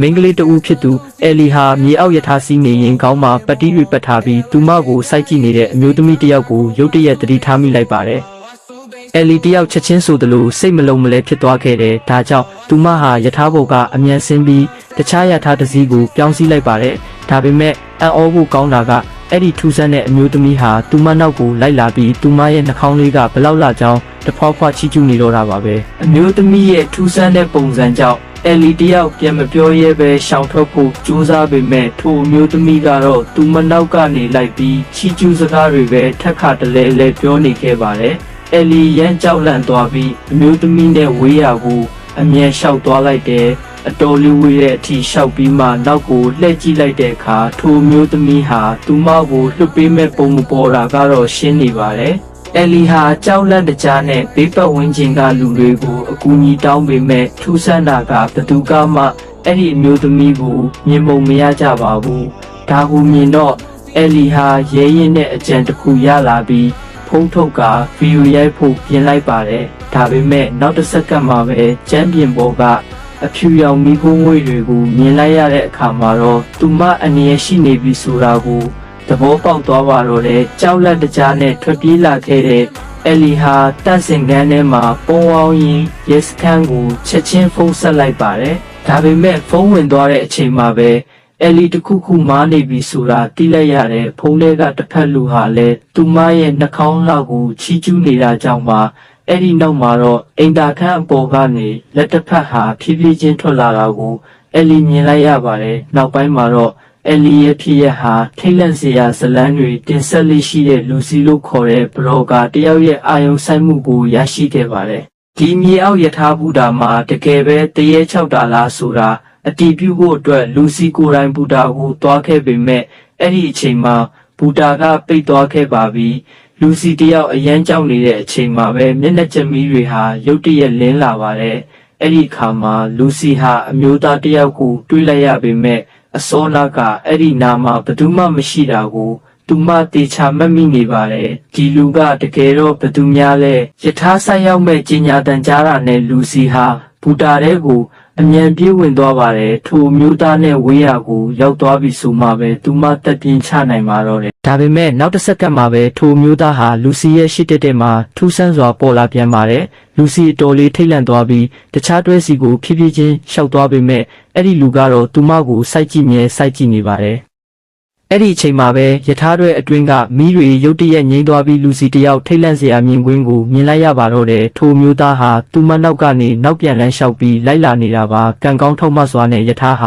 မင်္ဂလိတူဖြစ်သူအဲလီဟာမြေအောက်ယထာစီးနေရင်ခေါင်းမှာပတ်တီးတွေပတ်ထားပြီးသူမကိုစိုက်ကြည့်နေတဲ့အမျိုးသမီးတစ်ယောက်ကိုရုတ်တရက်သတိထားမိလိုက်ပါတယ်အဲလီတယောက်ချက်ချင်းဆိုသလိုစိတ်မလုံးမလဲဖြစ်သွားခဲ့တယ်ဒါကြောင့်သူမဟာယထာဘုတ်ကအမြန်ဆင်းပြီးတခြားယထာတစ်စီးကိုပြောင်းစည်းလိုက်ပါတယ်ဒါပေမဲ့အံ့ဩဖို့ကောင်းတာကအဲ့ဒီထူးဆန်းတဲ့အမျိုးသမီးဟာသူမနောက်ကိုလိုက်လာပြီးသူမရဲ့နှာခေါင်းလေးကဘလောက်လာကြောင်းတဖွာဖွာချီကျူးနေတော့တာပါပဲအမျိုးသမီးရဲ့ထူးဆန်းတဲ့ပုံစံကြောင့်အဲလီတယောက်ပြန်မပြောရဲပဲရှောင်ထွက်ဖို့ကြိုးစားပေမဲ့ထိုအမျိုးသမီးကတော့သူမနောက်ကနေလိုက်ပြီးချီကျူးစကားတွေပဲထက်ခါတလဲလဲပြောနေခဲ့ပါတယ်အဲလီရမ်းကြောက်လန့်သွားပြီးအမျိုးသမီးနဲ့ဝေးရကိုအမြန်လျှောက်သွားလိုက်တယ်အတော်လေးဝေးတဲ့အထိလျှောက်ပြီးမှနောက်ကိုလှည့်ကြည့်လိုက်တဲ့အခါထိုမျိုးသမီးဟာသူမကိုလွတ်ပေးမဲ့ပုံမပေါ်တာကတော့ရှင်းနေပါတယ်။အဲလီဟာကြောက်လန့်တကြားနဲ့ဘေးပတ်ဝန်းကျင်ကလူတွေကိုအကူအညီတောင်းပေမဲ့ထူးဆန်းတာကဘသူကမှအဲ့ဒီအမျိုးသမီးကိုမြင်ပုံမရကြပါဘူး။ဒါကိုမြင်တော့အဲလီဟာရဲရင်နဲ့အကြံတစ်ခုရလာပြီးဖုံးထုတ်ကဗီဒီယိုရိုက်ဖို့ပြင်လိုက်ပါတယ်။ဒါပေမဲ့နောက်တစ်စက္ကန့်မှပဲကျမ်းပြင်ပေါ်ကအဖြူရောင်မိခိုးငွေတွေကိုမြင်လိုက်ရတဲ့အခါမှာတော့သူမအနေရရှိနေပြီဆိုတာကိုသဘောပေါက်သွားပါတော့တယ်ကြောက်လန့်တကြားနဲ့ထွက်ပြေးလာခဲ့တဲ့အဲလီဟာတန့်စင်ကန်းထဲမှာပုံအောင်ရင်ရဲစခန်းကိုချက်ချင်းဖုန်းဆက်လိုက်ပါတယ်ဒါပေမဲ့ဖုန်းဝင်သွားတဲ့အချိန်မှာပဲအဲလီတခုခုမားနေပြီဆိုတာသိလိုက်ရတဲ့ဖုန်းထဲကတစ်ဖက်လူဟာလည်းသူမရဲ့နှာခေါင်းလောက်ကိုချီးကျူးနေတာကြောင့်ပါအဲ့ဒီနောက်မှာတော့အိမ်သာခန်းအပေါ်ကနေလက်တစ်ဖက်ဟာဖြည်းဖြည်းချင်းထွက်လာတာကိုအဲလီမြင်လိုက်ရပါတယ်နောက်ပိုင်းမှာတော့အဲလီရဲ့ဖြစ်ရဟာထိတ်လန့်စရာဇလန်းတွေတင်ဆက်လေးရှိတဲ့လူစီလို့ခေါ်တဲ့ဘလော့ဂါတယောက်ရဲ့အာရုံစိုက်မှုကိုရရှိခဲ့ပါတယ်ဒီမြေအောက်ယထာဘူတာမှာတကယ်ပဲတရေ6တာလားဆိုတာအတီးပြုဖို့အတွက်လူစီကိုယ်တိုင်ဘူတာကိုတွားခဲ့ပေမဲ့အဲ့ဒီအချိန်မှာဘူတာကပိတ်သွားခဲ့ပါပြီလူစီတယောက်အရန်ကြောက်နေတဲ့အချိန်မှာပဲမျက်နှာကျမီးတွေဟာရုတ်တရက်လင်းလာပါတယ်အဲ့ဒီအခါမှာလူစီဟာအမျိုးသားတယောက်ကိုတွေးလိုက်ရပေမဲ့အစောနာကအဲ့ဒီနာမှာဘယ်သူမှမရှိတာကိုသူမတေချာမမိနေပါတယ်ဒီလူကတကယ်တော့ဘယ်သူများလဲယထာဆိုင်ရောက်မဲ့ကြီးညာတန်ကြားတာနဲ့လူစီဟာဘူတာတဲကိုအမြန်ပြေးဝင်သွားပါတယ်ထိုမျိုးသားနဲ့ဝေးရကိုရောက်သွားပြီဆိုမှပဲသူမတက်ပြင်းချနိုင်မှာတော့တယ်ဒါပေမဲ့နောက်တစ်စက္ကန့်မှာပဲထိုမျိုးသားဟာလူစီရဲ့ရှစ်တက်မှာထူးဆန်းစွာပေါ်လာပြန်ပါတယ်လူစီအတော်လေးထိတ်လန့်သွားပြီးတခြားတွဲစီကိုဖြည်းဖြည်းချင်းရှောက်သွားပေမဲ့အဲ့ဒီလူကတော့သူမကိုစိုက်ကြည့်မြဲစိုက်ကြည့်နေပါတယ်အဲ့ဒီအချိန်မှာပဲယထာတွဲအတွင်းကမီးတွေရုတ်တရက်ငြိမ်းသွားပြီးလူစီတယောက်ထိတ်လန့်စရာမြင်ကွင်းကိုမြင်လိုက်ရပါတော့တယ်ထိုမျိုးသားဟာသူမနောက်ကနေနောက်ပြန်လန်းလျှောက်ပြီးလိုက်လာနေတာပါကံကောင်းထောက်မှစွာနဲ့ယထာဟာ